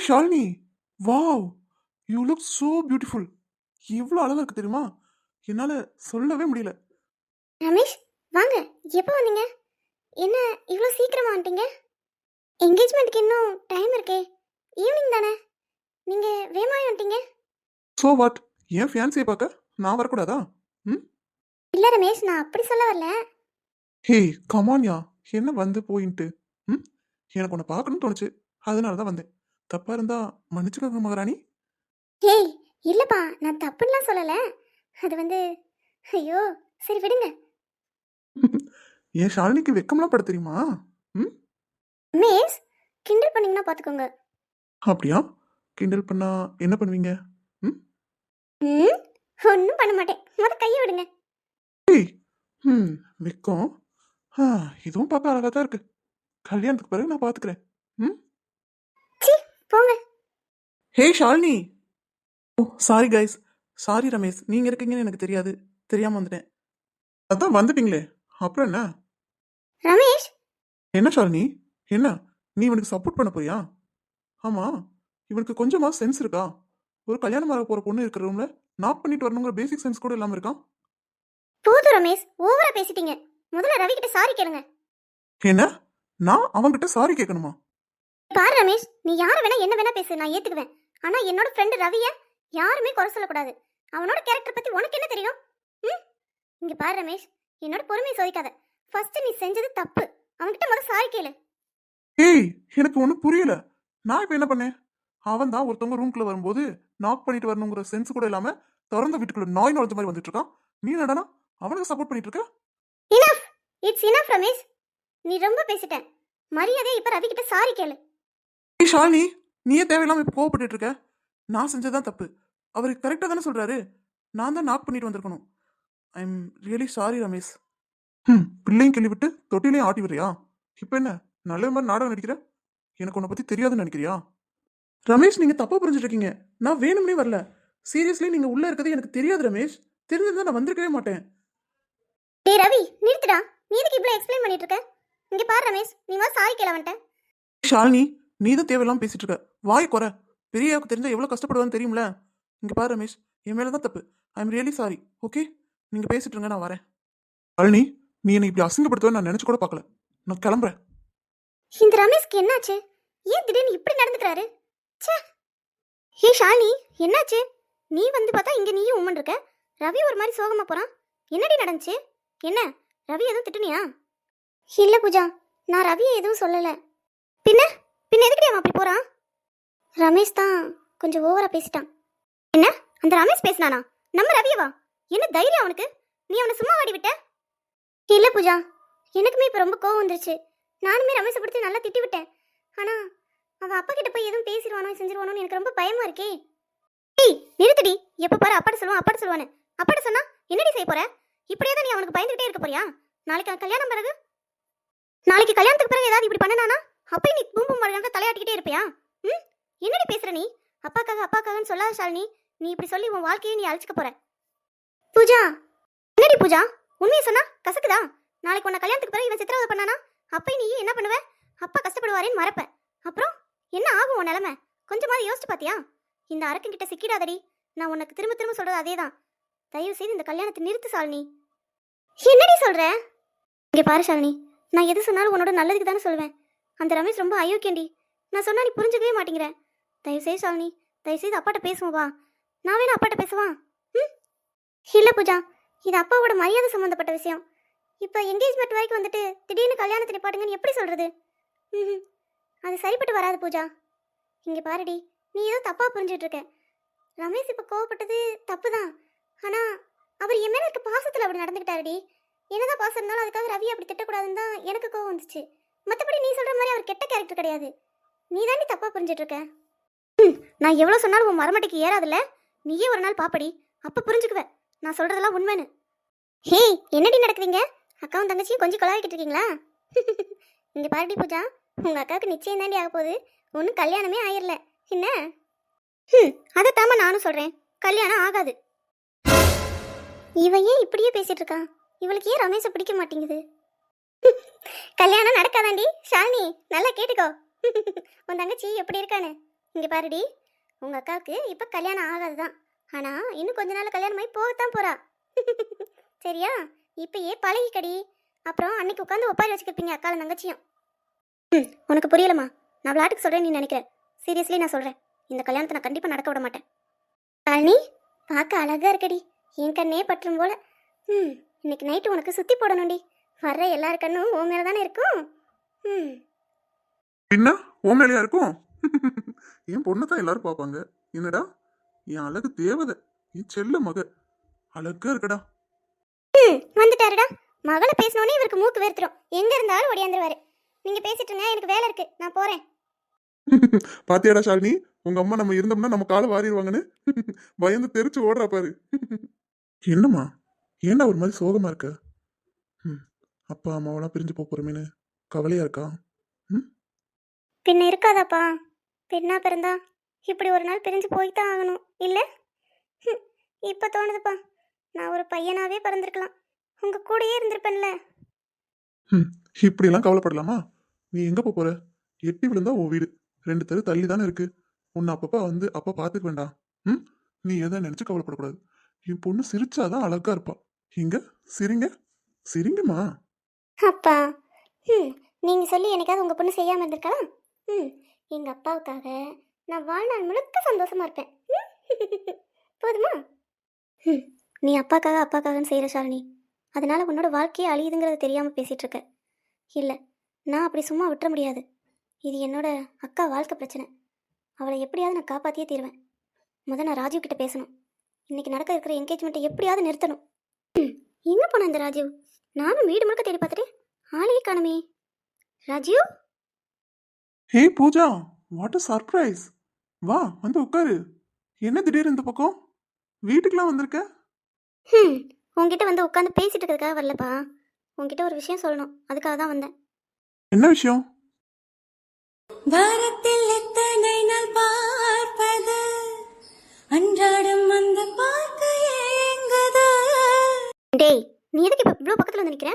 Shalini, wow, you look so beautiful. இவ்வளோ அழகா இருக்கு தெரியுமா? என்னால சொல்லவே முடியல. ரமேஷ், வாங்க. எப்போ வந்தீங்க? என்ன இவ்வளோ சீக்கிரமா வந்துட்டீங்க? என்கேஜ்மெண்ட்டுக்கு இன்னும் டைம் இருக்கே. ஈவினிங் தானே? நீங்கள் வேகமாக வந்துட்டீங்க. ஸோ வாட், என் ஃபியான்சியை பார்க்க நான் வரக்கூடாதா? ம். இல்லை ரமேஷ், நான் அப்படி சொல்ல வரல. ஹே கமான்யா, என்ன வந்து போயின்ட்டு. ம். எனக்கு உன்னை பார்க்கணும்னு தோணுச்சு, அதனால தான் வந்தேன். தப்பா இருந்தா மன்னிச்சுக்கோங்க மகாராணி. ஏய், இல்லைப்பா, நான் தப்புலாம் சொல்லலை. அது வந்து ஐயோ, சரி விடுங்க. என் ஷாலினிக்கு வெக்கம்லாம் பட தெரியுமா? ம். ரமேஷ், கிண்டல் பண்ணீங்கன்னா பார்த்துக்கோங்க. அப்படியா? கிண்டல் பண்ணா என்ன பண்ணுவீங்க? ம். ம், ஒன்றும் பண்ண மாட்டேன். கையை விடுங்க. ஏய், ம், வெக்கம். ஆ, இதுவும் பார்க்க அழகா தான் இருக்கு. கல்யாணத்துக்கு பிறகு நான் பார்த்துக்கிறேன். ம். சி, போங்க. ஹே ஷாலினி. ஓ சாரி கைஸ், சாரி ரமேஷ், நீங்கள் இருக்கீங்கன்னு எனக்கு தெரியாது, தெரியாமல் வந்துட்டேன். அதான் வந்துட்டீங்களே, அப்புறம் என்ன? ரமேஷ், என்ன ஷாலினி, என்ன நீ இவனுக்கு சப்போர்ட் பண்ண போறியா? ஆமாம், இவனுக்கு கொஞ்சமா சென்ஸ் இருக்கா? ஒரு கல்யாணம் ஆக போகிற பொண்ணு இருக்கிற ரூமில் நாக் பண்ணிட்டு வரணுங்கிற பேசிக் சென்ஸ் கூட இல்லாமல் இருக்கான். போதும் ரமேஷ், ஓவரா பேசிட்டீங்க. முதல்ல ரவி கிட்ட சாரி கேளுங்க. என்ன, நான் அவன்கிட்ட சாரி கேட்கணுமா? பாரு ரமேஷ், நீ யாரை வேணா என்ன வேணா பேசு, நான் ஏத்துக்குவேன். ஆனா என்னோட ஃப்ரெண்டு ரவிய யாருமே குறை சொல்லக்கூடாது. அவனோட கேரக்டர் பத்தி உனக்கு என்ன தெரியும்? ம், இங்க பாரு ரமேஷ், என்னோட பொறுமையை சோதிக்காத. ஃபர்ஸ்ட் நீ செஞ்சது தப்பு. அவன்கிட்ட முதல்ல சாரி கேளு. ஏய், எனக்கு ஒன்றும் புரியல. நான் இப்போ என்ன பண்ணேன்? அவன் தான் ஒருத்தவங்க ரூம்குள்ள வரும்போது நாக் பண்ணிட்டு வரணுங்கிற சென்ஸ் கூட இல்லாம திறந்த வீட்டுக்குள்ள நாய் நுழைஞ்ச மாதிரி வந்துட்டு இருக்கான். நீ என்னடா அவனுக்கு சப்போர்ட் பண்ணிட்டு இருக்க? இனஃப், இட்ஸ் இனஃப் ரமேஷ், நீ ரொம்ப பேசிட்ட. மரியாதையா இப்ப ரவி கிட்ட சாரி கேளு. ஏய் ஷாலினி, நீயே தேவையில்லாம இப்போ கோவப்பட்டு இருக்க. நான் செஞ்சதான் தப்பு. அவர் கரெக்டாக தானே சொல்றாரு. நான் தான் நாக் பண்ணிட்டு வந்திருக்கணும். I am really sorry Ramesh. பிள்ளையும் கிள்ளி விட்டு தொட்டிலையும் ஆட்டி வரியா? இப்போ என்ன நல்ல மாதிரி நாடகம் நடிக்கிற? எனக்கு உன்னை பத்தி தெரியாதுன்னு நினைக்கிறியா? ரமேஷ், நீங்க தப்பா புரிஞ்சுட்டு இருக்கீங்க. நான் வேணும்னே வரல. சீரியஸ்லி நீங்க உள்ள இருக்கிறது எனக்கு தெரியாது ரமேஷ். தெரிஞ்சிருந்தா நான் வந்திருக்கவே மாட்டேன். டேய் ரவி, நிறுத்துடா. நீ எதுக்கு இவ்ளோ எக்ஸ்பிளைன் பண்ணிட்டு இருக்க? இங்க பாரு ரமேஷ், நீ வா சாரி கேள வந்துட்ட. ஷாலினி, நீ தான் தேவையில்லாம பேசிட்டு இருக்க. வாய் குறை. பெரியாவுக்கு தெரிஞ்சா எவ்வளவு கஷ்டப்படுவான்னு தெரியும்ல. இங்க பாரு ரமேஷ், என் மேல தான் தப்பு. I am really sorry. Okay, நீங்க பேசிட்டு இருங்க, நான் வரேன். ஷாலினி, நீ என்னை இப்படி அசிங்கப்படுத்துவேன்னு நான் நினைச்சு கூட பார்க்கல. நான் கிளம்புறேன். இந்த ரமேஷ்க்கு என்னாச்சு? ஏன் திடீர்னு இப்படி நடந்துக்கிறாரு? ச்சே. ஹே ஷாலினி, என்னாச்சு? நீ வந்து பார்த்தா இங்க நீயும் உம்மன் இருக்க. ரவி ஒரு மாதிரி சோகமா போறான். என்னடி நடந்துச்சு? என்ன, ரவி எதுவும் திட்டுனியா? இல்ல பூஜா, நான் ரவியை எதுவும் சொல்லல. பின்ன பின்ன எதுக்குடி அவன் அப்படி போறான்? ரமேஷ் தான் கொஞ்சம் ஓவரா பேசிட்டான். என்ன, அந்த ரமேஷ் பேசினானா? நம்ம ரவியவா? என்ன தைரியம் அவனுக்கு? நீ அவனை சும்மா வாடி விட்ட? இல்ல பூஜா, எனக்குமே இப்ப ரொம்ப கோவம் வந்துருச்சு. நானுமே ரமேஷை படுத்தி நல்லா திட்டி விட்டேன். ஆனா அவன் அப்பா கிட்ட போய் எதுவும் பேசிடுவானோ செஞ்சிருவானோன்னு எனக்கு ரொம்ப பயமா இருக்கே. ஏய் நிறுத்தடி, எப்ப பாரு அப்பாட்ட சொல்லுவான் அப்பாட்ட சொல்லுவானு. அப்பாட்ட சொன்னா என்னடி செய்ய போற? இப்படியே தான் நீ அவனுக்கு பயந்துகிட்டே இருக்க போறியா? நாளைக்கு கல்யாணம் பிறகு, நாளைக்கு கல்யாணத்துக்கு பிறகு ஏதாவது இப்படி பண்ணனானா அப்ப நீ பூம்பும் மழை தலையாட்டிக்கிட்டே இருப்பியா? ம், என்னடி பேசுற நீ? அப்பாக்காக அப்பாக்காகன்னு சொல்லாத ஷாலினி. நீ இப்படி சொல்லி உன் வாழ்க்கையை நீ அழிச்சுக்க போற. பூஜா, என்னடி பூஜா, உண்மையை சொன்னா கசக்குதா? நாளைக்கு உன்னை கல்யாணத்துக்கு பிறகு இவன் சித்திரவதை பண்ணானா அப்ப நீ என்ன பண்ணுவ? அப்பா கஷ்டப்படுவாரேன்னு மறப்ப. அப்புறம் என்ன ஆகும் உன் நிலைமை? கொஞ்சமாவது யோசிச்சு பாத்தியா? இந்த அரக்கன் கிட்ட சிக்கிடாதடி. நான் உனக்கு திரும்ப திரும்ப சொல்றது அதேதான். தயவு செய்து இந்த கல்யாணத்தை நிறுத்து ஷாலினி. என்னடி சொல்ற? இங்க பாரு ஷாலினி, நான் எது சொன்னாலும் உன்னோட நல்லதுக்கு தானே சொல்லுவேன். அந்த ரமேஷ் ரொம்ப அயோக்கியண்டி. நான் சொன்னா நீ புரிஞ்சுக்கவே மாட்டேங்கிற. தயவு செய்து ஷாலினி, தயவு செய்து அப்பாட்ட பேசுவோம் வா. நான் வேணா அப்பாட்ட பேசுவா? ம், இல்ல பூஜா, இது அப்பாவோட மரியாதை சம்பந்தப்பட்ட விஷயம். இப்போ என்கேஜ்மெண்ட் வரைக்கும் வந்துட்டு திடீர்னு கல்யாணத்தை நிப்பாட்டுங்கன்னு எப்படி சொல்றது? ம், அது சரிப்பட்டு வராது பூஜா. இங்கே பாருடி, நீ ஏதோ தப்பாக புரிஞ்சுட்டு இருக்க. ரமேஷ் இப்போ கோவப்பட்டது தப்பு தான். ஆனால் அவர் என் மேலே இருக்க பாசத்தில் அப்படி நடந்துக்கிட்டாருடி. என்னதான் பாசம் இருந்தாலும் அதுக்காக ரவி அப்படி திட்டக்கூடாதுன்னு தான் எனக்கு கோவம் வந்துச்சு. மற்றபடி நீ சொல்கிற மாதிரி அவர் கெட்ட கேரக்டர் கிடையாது. நீ தாண்டி தப்பாக புரிஞ்சுட்டு இருக்க. நான் எவ்வளோ சொன்னாலும் உன் மரமட்டைக்கு ஏறாதில்ல. நீயே ஒரு நாள் பாப்படி, அப்போ புரிஞ்சுக்குவேன் நான் சொல்கிறதெல்லாம் உண்மைன்னு. ஹே, என்னடி நடக்குதுங்க? அக்காவும் தங்கச்சியும் கொஞ்சம் கொலாவிக்கிட்டு இருக்கீங்களா? இங்கே பாருடி பூஜா, உங்கள் அக்காவுக்கு நிச்சயம் தாண்டி ஆக போகுது. ஒன்றும் கல்யாணமே ஆயிரல என்ன? அதை தாம நானும் சொல்கிறேன், கல்யாணம் ஆகாது. இவன் ஏன் இப்படியே பேசிட்டு இருக்கான்? இவளுக்கு ஏன் ரமேஷை பிடிக்க மாட்டேங்குது? கல்யாணம் நடக்காதாண்டி ஷாலினி, நல்லா கேட்டுக்கோ. உன் தங்கச்சி எப்படி இருக்கானு? இங்கே பாருடி, உங்கள் அக்காவுக்கு இப்போ கல்யாணம் ஆகாது தான். ஆனால் இன்னும் கொஞ்ச நாள் கல்யாணம் ஆகி போகத்தான் போகிறா. சரியா? இப்பயே பழகிக்கடி. அப்புறம் அன்னைக்கு உட்காந்து ஒப்பாரி வச்சுக்கிருப்பீங்க அக்காலும் தங்கச்சியும். உனக்கு புரியலம்மா. நான் விளையாட்டுக்கு சொல்கிறேன் நீ நினைக்கிற. சீரியஸ்லி நான் சொல்கிறேன், இந்த கல்யாணத்தை நான் கண்டிப்பாக நடக்க விட மாட்டேன். அனி, பார்க்க அழகாக இருக்கடி, என் கண்ணே பற்றும் போல. இன்னைக்கு நைட்டு உனக்கு சுற்றி போடணும்டி. வர்ற எல்லாரு கண்ணும் உன் மேலே தானே இருக்கும். என்ன உன் மேலையா இருக்கும்? என் பொண்ணை தான் எல்லாரும் பார்ப்பாங்க. என்னடா என் அழகு தேவதை, என் செல்ல மக அழகா இருக்கடா. வந்துட்டாருடா. மகளை பேசினோடனே இவருக்கு மூக்கு வேர்த்துரும். எங்க இருந்தாலும் ஓடியாந்துருவாரு. நீங்க பேசிட்டு இருங்க, எனக்கு வேலை இருக்கு, நான் போறேன். பாத்தியாடா ஷாலினி, உங்க அம்மா நம்ம இருந்தோம்னா நம்ம காலை வாரிடுவாங்கன்னு பயந்து தெரிச்சு ஓடுறா பாரு. என்னம்மா, ஏன்டா ஒரு மாதிரி சோகமா இருக்க? அப்பா அம்மாவெல்லாம் பிரிஞ்சு போறமேனு கவலையா இருக்கா? பின்ன இருக்காதாப்பா? பெண்ணா பிறந்தா இப்படி ஒரு நாள் பிரிஞ்சு போய்தான் ஆகணும் இல்ல? இப்ப தோணுதுப்பா, நான் ஒரு பையனாவே பிறந்திருக்கலாம், உங்க கூடயே இருந்திருப்பேன்ல. இப்படியெல்லாம் கவலைப்படலாமா? நீ எங்க போற? எட்டி விழுந்தா உன் வீடு 2 தெரு தள்ளி தானே இருக்கு. உன்னை அப்பப்பா வந்து அப்பா பாத்துக்க வேண்டாம். நீ எதை நினைச்சு கவலைப்படக்கூடாது. என் பொண்ணு சிரிச்சாதான் அழகா இருப்பா. இங்க சிரிங்க, சிரிங்கம்மா. அப்பா, நீங்க சொல்லி எனக்காவது உங்க பொண்ணு செய்யாம இருந்திருக்கலாம். எங்க அப்பாவுக்காக நான் வாழ்நாள் முழுக்க சந்தோஷமா இருப்பேன். போதுமா? நீ அப்பாக்காகன்னு செய்கிற ஷாலினி, அதனால உன்னோட வாழ்க்கையே அழியுதுங்கிறது தெரியாமல் பேசிகிட்டு இருக்க. இல்லை, நான் அப்படி சும்மா விட்டுற முடியாது. இது என்னோட அக்கா வாழ்க்கை பிரச்சனை. அவளை எப்படியாவது நான் காப்பாற்றியே தீருவேன். நான் ராஜீவ் கிட்ட பேசணும். இன்னைக்கு நடக்க இருக்கிற என்கேஜ்மெண்ட்டை எப்படியாவது நிறுத்தணும். எங்கே போன இந்த ராஜீவ்? நானும் வீடு முழுக்க தேடி பார்த்துட்டு ஆளையே காணுமே. ராஜீவ்? ஹே பூஜா, வாட் அ சர்ப்ரைஸ். வா வந்து உட்காரு. என்ன திடீர்னு இந்த பக்கம் வீட்டுக்கெல்லாம் வந்திருக்க? உங்ககிட்ட வந்து உட்காந்து பேசிட்டு இருக்கிறதுக்காக வரலப்பா. உங்ககிட்ட ஒரு விஷயம் சொல்லணும், அதுக்காக தான் வந்தேன். என்ன விஷயம்? வாரத்தில் எத்தனை நாள் பார்ப்பது, அன்றாடம் வந்து பார்க்க ஏங்குது. டேய், நீ எதுக்கு இப்போ இவ்வளோ பக்கத்தில் வந்து நிற்கிற?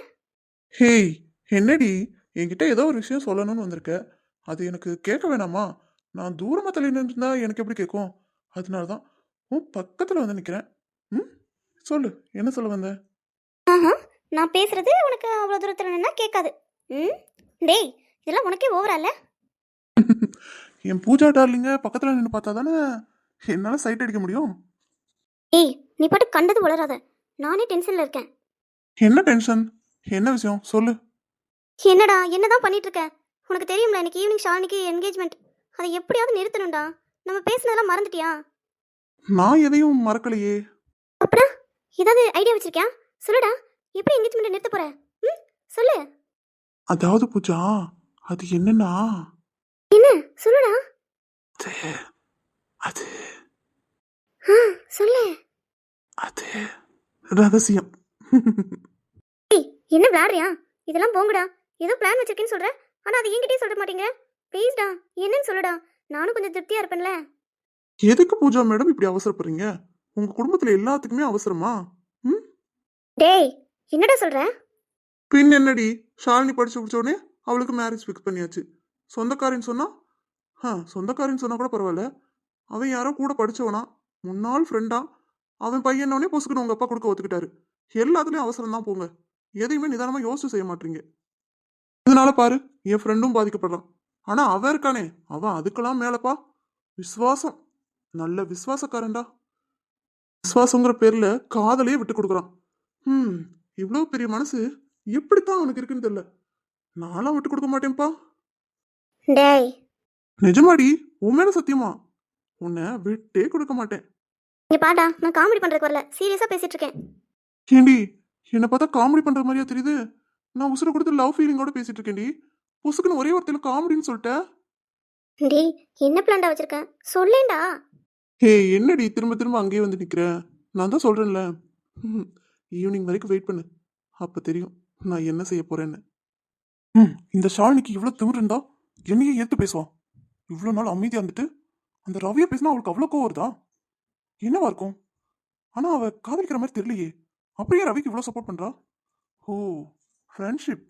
ஹேய், என்னடி, என்கிட்ட ஏதோ ஒரு விஷயம் சொல்லணும்னு வந்திருக்க. அது எனக்கு கேட்க வேணாமா? நான் தூரமா தள்ளி நின்றுருந்தா எனக்கு எப்படி கேட்கும்? அதனால தான் உன் பக்கத்தில் வந்து நிற்கிறேன். சொல்லு, என்ன சொல்ல வந்த? நான் பேசுறது உனக்கு அவ்வளோ தூரத்தில் நின்னா கேட்காது. டேய், இதெல்லாம் உனக்கே ஓவரா இல்ல? என் பூஜா டார்லிங்க பக்கத்தில் நின்று பார்த்தா தானே என்னால் சைட் அடிக்க முடியும். ஏய், நீ பாட்டு கண்டது உளராத. நானே டென்ஷனில் இருக்கேன். என்ன டென்ஷன்? என்ன விஷயம் சொல்லு. என்னடா, என்னதான் பண்ணிட்டு இருக்க? உனக்கு தெரியும்ல, இன்னைக்கு ஈவினிங் ஷாலினிக்கு என்கேஜ்மெண்ட். அதை எப்படியாவது நிறுத்தணும்டா. நம்ம பேசினதெல்லாம் மறந்துட்டியா? நான் எதையும் மறக்கலையே. அப்புறம் ஏதாவது ஐடியா வச்சிருக்கியா? சொல்லுடா, எப்படி என்கேஜ்மெண்ட் நிறுத்த போற? சொல்லு. அதாவது பூஜா, அது என்னன்னா, என்ன சொல்லுடா. அது சொல்லு. அது ரகசியம். ஏய், என்ன விளையாடுறியா? இதெல்லாம் போங்கடா. ஏதோ பிளான் வச்சிருக்கேன்னு சொல்ற, ஆனா அது என்கிட்டயே சொல்ல மாட்டீங்க. ப்ளீஸ்டா, என்னன்னு சொல்லுடா. நானும் கொஞ்சம் திருப்தியா இருப்பேன்ல. எதுக்கு பூஜா மேடம் இப்படி அவசரப்படுறீங்க? உங்க குடும்பத்துல எல்லாத்துக்குமே அவசரமா? டேய், என்னடா சொல்ற? பின் என்னடி, ஷாலினி படிச்சு முடிச்சோடனே அவளுக்கு மேரேஜ் ஃபிக்ஸ் பண்ணியாச்சு. சொந்தக்காரின்னு சொன்னா சொந்தக்காரின்னு சொன்னா கூட பரவாயில்ல. அவன் யாரோ கூட படிச்சவனா, முன்னாள் ஃப்ரெண்டா, அவன் பையனோடனே பொசுக்குன்னு உங்க அப்பா கொடுக்க ஒத்துக்கிட்டாரு. எல்லாத்துலயும் அவசரம் தான் போங்க. எதையுமே நிதானமா யோசிச்சு செய்ய மாட்டீங்க. இதனால பாரு, என் ஃப்ரெண்டும் பாதிக்கப்படுறான். ஆனா அவன் இருக்கானே, அவன் அதுக்கெல்லாம் மேலப்பா. விசுவாசம், நல்ல விசுவாசக்காரன்டா. விசுவாசங்கிற பேர்ல காதலையே விட்டு கொடுக்குறான். இவ்வளவு பெரிய மனசு எப்படித்தான் அவனுக்கு இருக்குன்னு தெரியல. நான்லாம் விட்டு கொடுக்க மாட்டேன்ப்பா. டேய், நிஜமாடி, உன் மேல சத்தியமா, உன்னை விட்டே கொடுக்க மாட்டேன். இங்க பாடா, நான் காமெடி பண்றதுக்கு வரல, சீரியஸா பேசிட்டு இருக்கேன். ஏண்டி, என்னை பார்த்தா காமெடி பண்ற மாதிரியா தெரியுது? நான் உசுர கொடுத்து லவ் ஃபீலிங்கோட பேசிட்டு இருக்கேன்டி. புசுக்குன்னு ஒரே ஒருத்தையில காமெடின்னு சொல்லிட்டேன். டேய், என்ன பிளான்டா வச்சிருக்க? சொல்லேண்டா. ஹே, என்னடி திரும்ப திரும்ப அங்கேயே வந்து நிக்கிற? நான் தான் சொல்றேன்ல, ஈவினிங் வரைக்கும் வெயிட் பண்ணு. அப்ப தெரியும் நான் என்ன செய்ய போறேன்னு. இந்த ஷாலினிக்கு இவ்வளவு திமிரு இருந்தா என்னையே ஏத்து பேசுவான். இவ்வளவு நாள் அமைதியா இருந்துட்டு அந்த ரவியை பேசினா அவளுக்கு அவ்வளோ கோவம் வருதா? என்னவா இருக்கும்? ஆனா அவ காதலிக்கிற மாதிரி தெரியலையே. அப்படியே ரவிக்கு இவ்வளவு சப்போர்ட் பண்றா? Oh, friendship.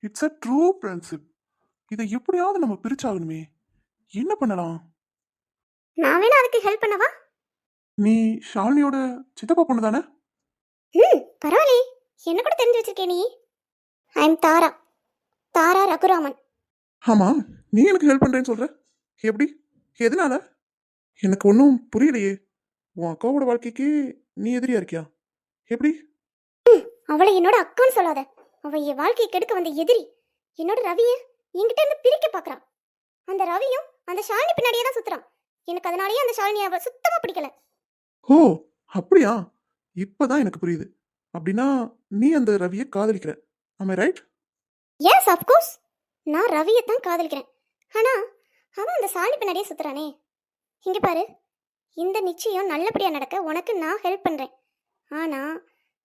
It's a true friendship. இதை எப்படியாவது நம்ம பிரிச்சாகணுமே. என்ன பண்ணலாம்? நான் வேணா அதுக்கு ஹெல்ப் பண்ணவா? நீ ஷாலினியோட சித்தப்பா பொண்ணு தானே? ம், பரவாயில்லையே, என்ன கூட தெரிஞ்சு வச்சிருக்கே நீ. ஐ எம் தாரா, தாரா ரகுராமன். ஆமா, நீ எனக்கு ஹெல்ப் பண்றேன்னு சொல்ற. எப்படி? எதனால? எனக்கு ஒன்றும் புரியலையே. உன் அக்காவோட வாழ்க்கைக்கு நீ எதிரியா இருக்கியா? எப்படி? அவளை என்னோட அக்கான்னு சொல்லாத. அவ என் வாழ்க்கையை கெடுக்க வந்த எதிரி. என்னோட ரவியை என்கிட்ட இருந்து பிரிக்க பார்க்கறான். அந்த ரவியும் அந்த ஷாலினி பின்னாடியே தான் சுத்துறான். எனக்கு அதனாலேயே அந்த ஷாலினியை அவ சுத்தமா பிடிக்கல. ஓ, அப்படியா? இப்பதான் எனக்கு புரியுது. அப்படின்னா நீ அந்த ரவியை காதலிக்கிற. ஆமா, ரைட்? எஸ் அஃப்கோர்ஸ், நான் ரவியை தான் காதலிக்கிறேன். ஆனா அவன் அந்த ஷாலினி பின்னாடியே சுத்துறானே. இங்க பாரு, இந்த நிச்சயம் நல்லபடியா நடக்க உனக்கு நான் ஹெல்ப் பண்றேன். ஆனா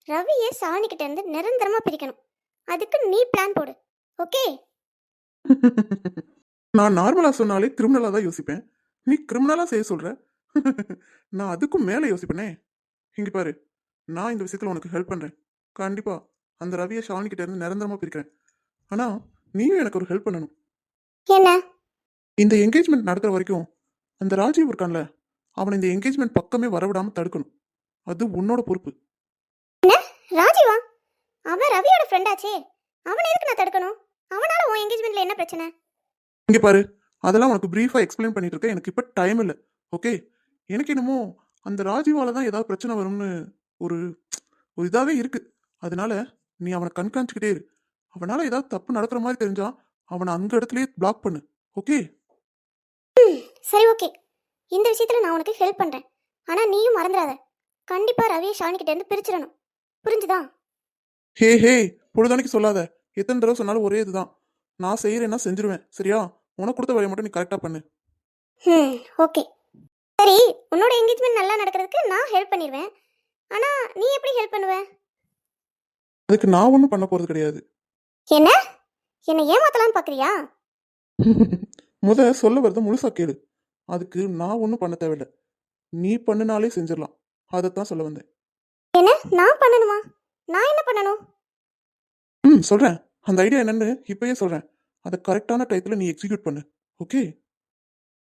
ரவியை ஷாலினி கிட்ட இருந்து நிரந்தரமா பிரிக்கணும். அதுக்கு நீ பிளான் போடு, ஓகே? நான் நார்மலா சொன்னாலே கிரிமினலா தான் யோசிப்பேன். நீ கிரிமினலா செய்ய சொல்ற. நான் அதுக்கும் மேல யோசிப்பேனே. இங்க பாரு, நான் இந்த விஷயத்துல உனக்கு ஹெல்ப் பண்றேன். கண்டிப்பா அந்த ரவியை ஷாலினி கிட்ட இருந்து நிரந்தரமா பிரிக்கிறேன். ஆனா நீயும் எனக்கு ஒரு ஹெல்ப் பண்ணணும். என்ன? இந்த என்கேஜ்மெண்ட் நடக்கிற வரைக்கும் அந்த ராஜீவ் இருக்கான்ல, அவனை இந்த என்கேஜ்மெண்ட் பக்கமே வரவிடாம தடுக்கணும். அது உன்னோட பொறுப்பு. ராஜீவா? அவன் ரவியோட ஃப்ரெண்டாச்சே, அவனை எதுக்கு நான் தடுக்கணும்? அவனால உன் என்கேஜ்மெண்ட்ல என்ன பிரச்சனை? இங்க பாரு, அதெல்லாம் உனக்கு பிரீஃபா எக்ஸ்பிளைன் பண்ணிட்டு இருக்கேன். எனக்கு இப்ப டைம் இல்லை, ஓகே? எனக்கு என்னமோ அந்த ராஜீவால தான் ஏதாவது பிரச்சனை வரும்னு ஒரு ஒரு இதாவே இருக்கு. அதனால நீ அவனை கண்காணிச்சுக்கிட்டே இரு. அவனால ஏதாவது தப்பு நடக்கிற மாதிரி தெரிஞ்சா அவனை அந்த இடத்துலயே பிளாக் பண்ணு, ஓகே? சரி, ஓகே. இந்த விஷயத்துல நான் உனக்கு ஹெல்ப் பண்றேன். ஆனா நீயும் மறந்துடாத, கண்டிப்பா ரவியை ஷாலினி கிட்ட இருந்து பிரிச்சிடணும். புரிஞ்சுதா? ஹே ஹே, பொழுதானிக்கு சொல்லாத. எத்தனை தடவை சொன்னாலும் ஒரே இதுதான். நான் செய்யறேன்னா செஞ்சிருவேன், சரியா? உனக்கு கொடுத்த வேலையை மட்டும் நீ கரெக்டா பண்ணு. ம், ஓகே. சரி, உன்னோட என்கேஜ்மெண்ட் நல்லா நடக்கிறதுக்கு நான் ஹெல்ப் பண்ணிடுவேன். ஆனா நீ எப்படி ஹெல்ப் பண்ணுவ? அதுக்கு நான் ஒன்றும் பண்ண போறது கிடையாது. என்ன? என்னை ஏமாத்தலாம்னு பாக்குறியா? சொல்ல வரத முழுசா கேளு. அதுக்கு நான் ஒன்றும் பண்ண தேவையில்ல. நீ பண்ணுனாலே செஞ்சிடலாம். அதைத்தான் சொல்ல வந்தேன். என்ன நான் பண்ணணுமா? நான் என்ன பண்ணணும்? சொல்றேன். அந்த ஐடியா என்னன்னு இப்பயே சொல்றேன். அதை கரெக்டான டயத்துல நீ எக்ஸிக்யூட் பண்ணு, ஓகே?